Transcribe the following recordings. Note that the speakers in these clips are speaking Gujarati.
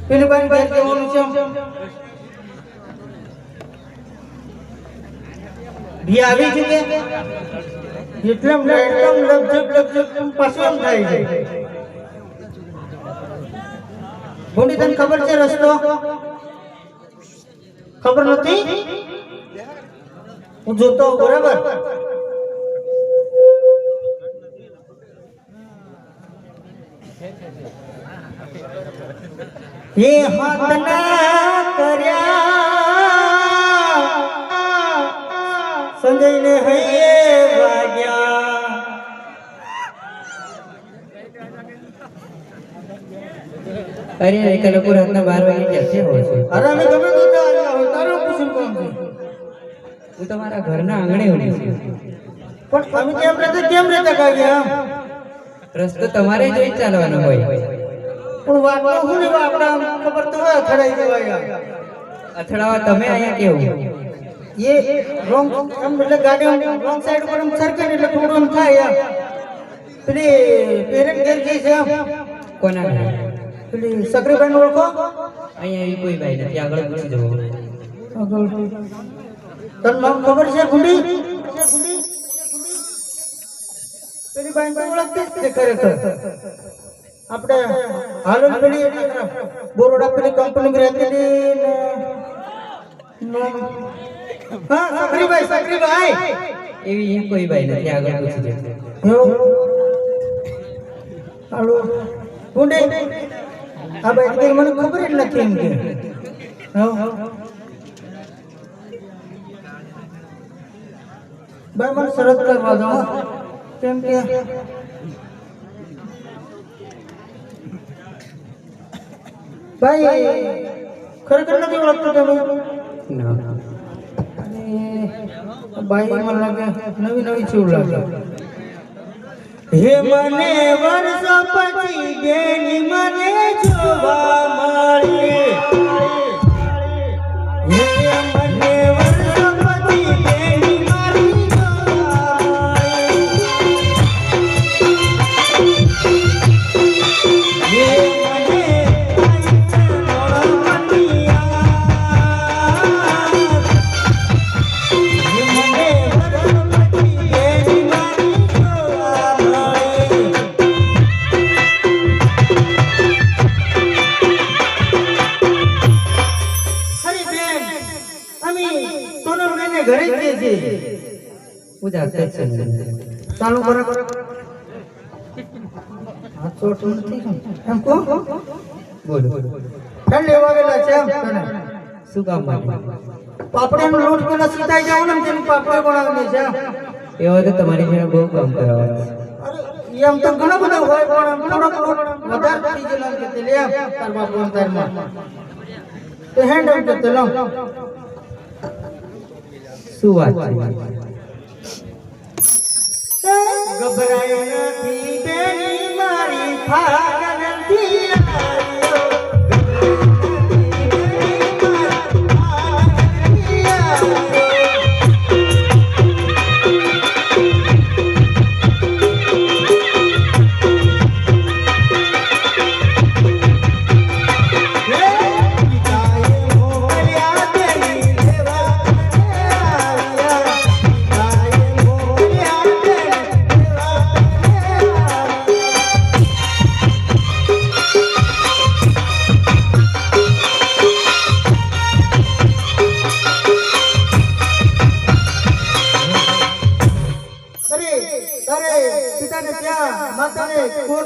પેલી બાઈ ઘેર જવાનું છે ભી આવી છે કે એટલમ લગજગ પાછું એમ થાય છે ભૂંડી તને ખબર છે રસ્તો ખબર નથી હું જોતો બરાબર ये हाथ ना કર્યા સંજય ને હૈયે વાગ્યા અરે એક લોકો રાતના 12 વાગે ક્યાંથી હોય છે? અરે અમે ગમે તો આવ્યા હોય તારો પૂછું કોણ છે હું તમારા ઘરના આંગણે ઊભી છું પણ અમે કેમ રહેતા કાવ્યા રસ્તો તમારે જોઈ ચાલવાનો હોય પણ વાતો હું ને આપણા ખબર તો હોય અથડાઈ જવાય અથડાવા તમે અહીંયા કેવું ये રોંગ એમ એટલે ગાડી રોંગ સાઈડ પર એમ સરકે ને એટલે થોડું એમ થાય પેલી પેરેન્ટ ઘેર જઈ છે કોના ઘરે? પેલી સક્રીબાઈ ઓળખો અહીંયા એવી કોઈ ભાઈ નથી આગળ પૂછી જવો તને નામ ખબર છે ગુંડી પેલી બાઈ તો ઓળખતી જ છે ખરેખર આપણે હાલો પેલી બોરોડા પેલી કંપની રહેતી ને હા સક્રીબાઈ એવી અહીંયા કોઈ ભાઈ નથી આગળ પૂછી જવો હાલો ગુંડી આ બાઈ મને ખબર જ નથી એમ કે ભાઈ મને શરત કરવા દો કેમ કે ભાઈ ખરેખર નથી ઓળખતો તમે ભાઈ મને લાગે નવી ચીવ લાગે હે મને વર્ષો પછી બેની મને જોવા મળે હે મને વર્ષો પછી બેની મારી જોવા મળે ઘરે જઈએ છીએ પૂજા જ છે ચાલુ બરાબર હાથ ચોટ નથી એમ કો બોલો ચાલ લેવા ગયેલા છે એમ તને શું કામ માટે પાપડીનો લોટ પેલા સીતાઈ જાવ ને તેની પાપડી બનાવવાની છે એવા તો તમારી જોડે બહુ કામ કરાવવા અરે એમ તો ઘણા બધા હોય પણ થોડોક લોટ વધારે થઈ ગયેલા કે તે લે તાર બાપુ તારમાં તો હેન્ડ આઉટ કરતો લો શું વાત છે ગભરાય નથી બેની મારી ફાગણથી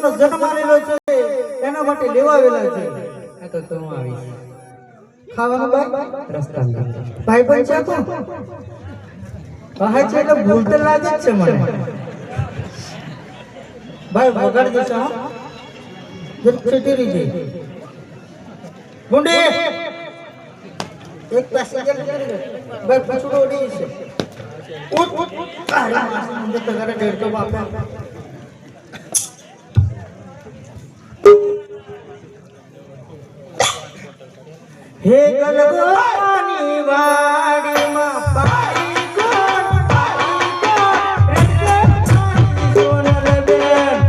આવ્યો જન્મ આવેલો છે એના માટે લેવાવેલા છે આ તો હું આવીશ ખાવાનું ભાઈ રસ્તામાં ભાઈ પણ છે કો છે એટલે ભૂલ તો લાગે જ છે મને ભાઈ વગાડ દેશે હા જર ચીટીરી છે ગુંડી એક પાસે ભાઈ પછુડો ઉડી છે ઉઠ અરે માસી અંદર તો ઘરે ડેર તો બાપા હે ગલગોની વાડીમાં પાણી કોણ રસ્તે સોનલ બેન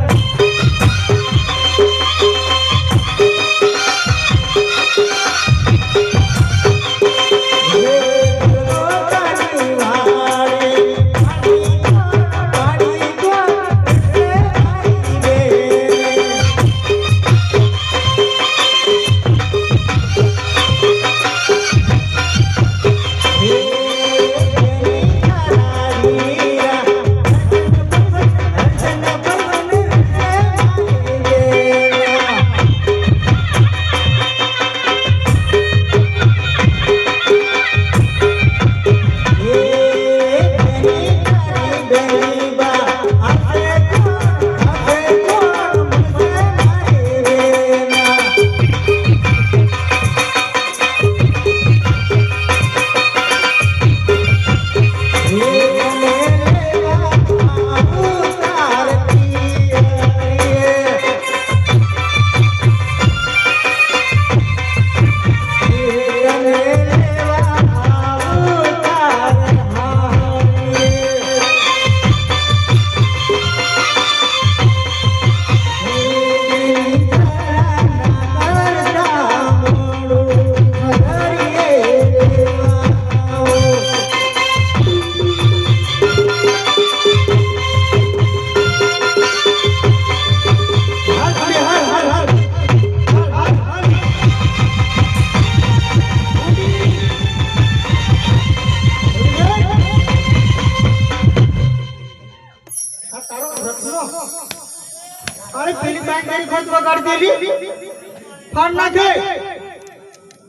ફાડ નાખે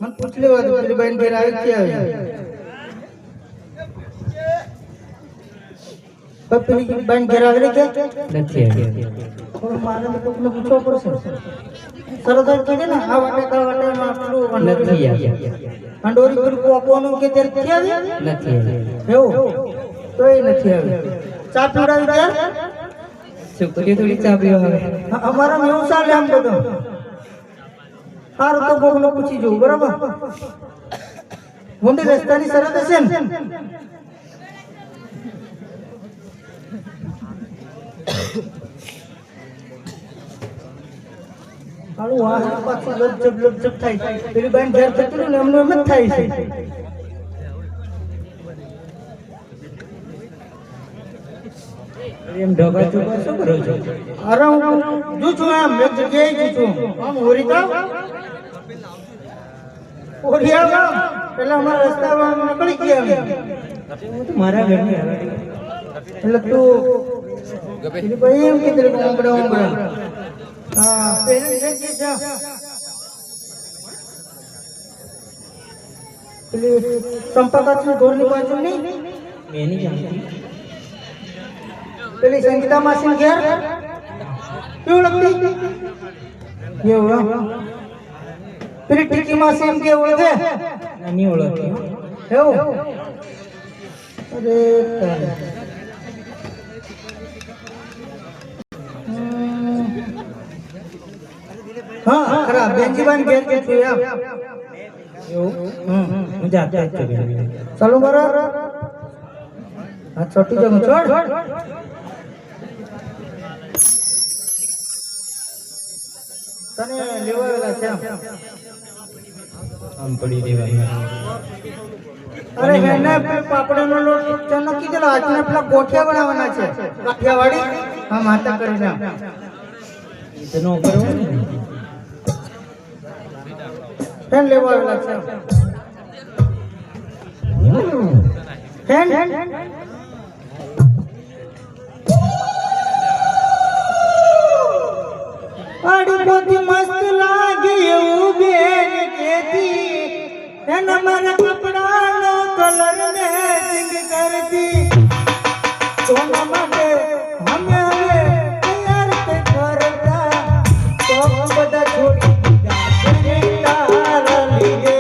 મને પૂછ લેવા દો પેલી બેન ઘેર આવી કે આવી પેલી બેન ઘેર આવી કે નથી આવી. થોડું મારે લોકોને પૂછવો પડશે સરસ કીધે ને આ વાટે કા વાટે માં પેલું નથી આવી. અંડોરી પેલું કોકોનું કે ત્યારે ક્યાં આવી નથી આવી. એવું તોય નથી આવી ચા પીવડાવી ત્યાં છોકરીઓ થોડી ચા પીવા આવે. અમારા એવું ચાલે આમ બધું સારું તો કોકને પૂછી જવું બરાબર ઊંડી રસ્તાની શરત હશે ને હાલું આ પાછું લપચપ થાય પેલી બેન ઘેર થતું ને એમનું એમ જ થાય છે એમ ઢોકા ચોકા શું કરો છો? અરે હું જુ છું એમ એક જગ્યાએ જુ છું આમ ઓરિતા ઓરિયા પેલા અમારા રસ્તામાં નીકળી ગયા હું તો મારા ઘરની આવે. એટલે તું પેલી ભાઈ એમ કીધું ઓંગડા હા પેલી જગ્યાએ જા પેલી સંપર્કાથી ઘરની બાજુ નહીં મેં નહીં જાણતી. પેલી સંગીતા માસી ઘેર કેવું લગતી એવું પેલી ટીકી માસી એમ કે ઓળખે નહીં ઓળખતી. એવું અરે હા ખરા બેનજીબાન ઘેર કે છું એમ એવું હું જાતે જ છું. ચાલો બરાબર હા છોટી જમો છોડ તને લેવાયેલા છે આમ પડી દેવાય. અરે એને પાપડાનો લોટ તે નક્કી કરેલો આજના પેલા ગોઠિયા બનાવવાના છે કાઠિયાવાડી હા માતા કરીને એ તો નો કરવું ને. ફેન લેવાયેલા છે ફેન આડી મોતી મસ્ત લાગે એવું બેન કેતી એના મારા કપડાનો કલર મેચિંગ કરતી સોના માટે અમે હવે તૈયાર તે કરતા તો બધા છોડી દીધા તારા લીધે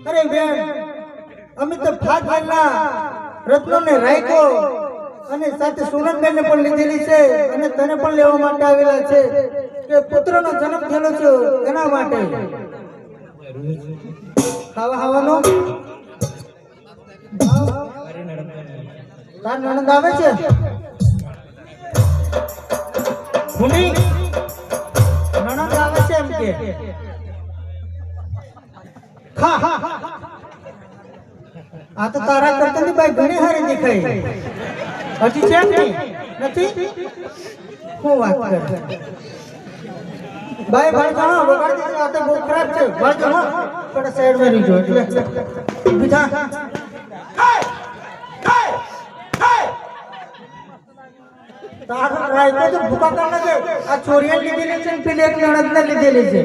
અરે બેન અમે તો ફાટવાના રત્નોને રાખ્યો અને સાથે સુનંદબેનને પણ લીધેલી છે અને તને પણ લેવા માટે આવેલા છે કે પુત્રનો જન્મ થયેલો છે એના માટે ખાવા ખાવાનો તાર નણંદ આવે છે ભૂમિ નણંદ આવે છે એમ કે ખા આ તો તારા કરતા ની ભાઈ ઘણી હારી દેખાય હજી છે ને નથી હું વાત કર ભાઈ ભાઈ હા વગાડી દીધું આ તો બહુ ખરાબ છે ભાઈ હા થોડા સાઈડ માં રીજો એટલે બીજા તારા રાઈતો તો ભૂકા કર નાખે આ છોરીયા લીધેલી છે ને પેલી એક નણંદ ને લીધેલી છે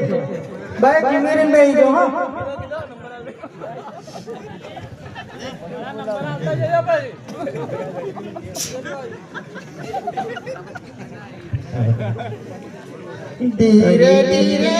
ભાઈ જીમેરીને બેહી જાઓ હા ધીરે ધીરે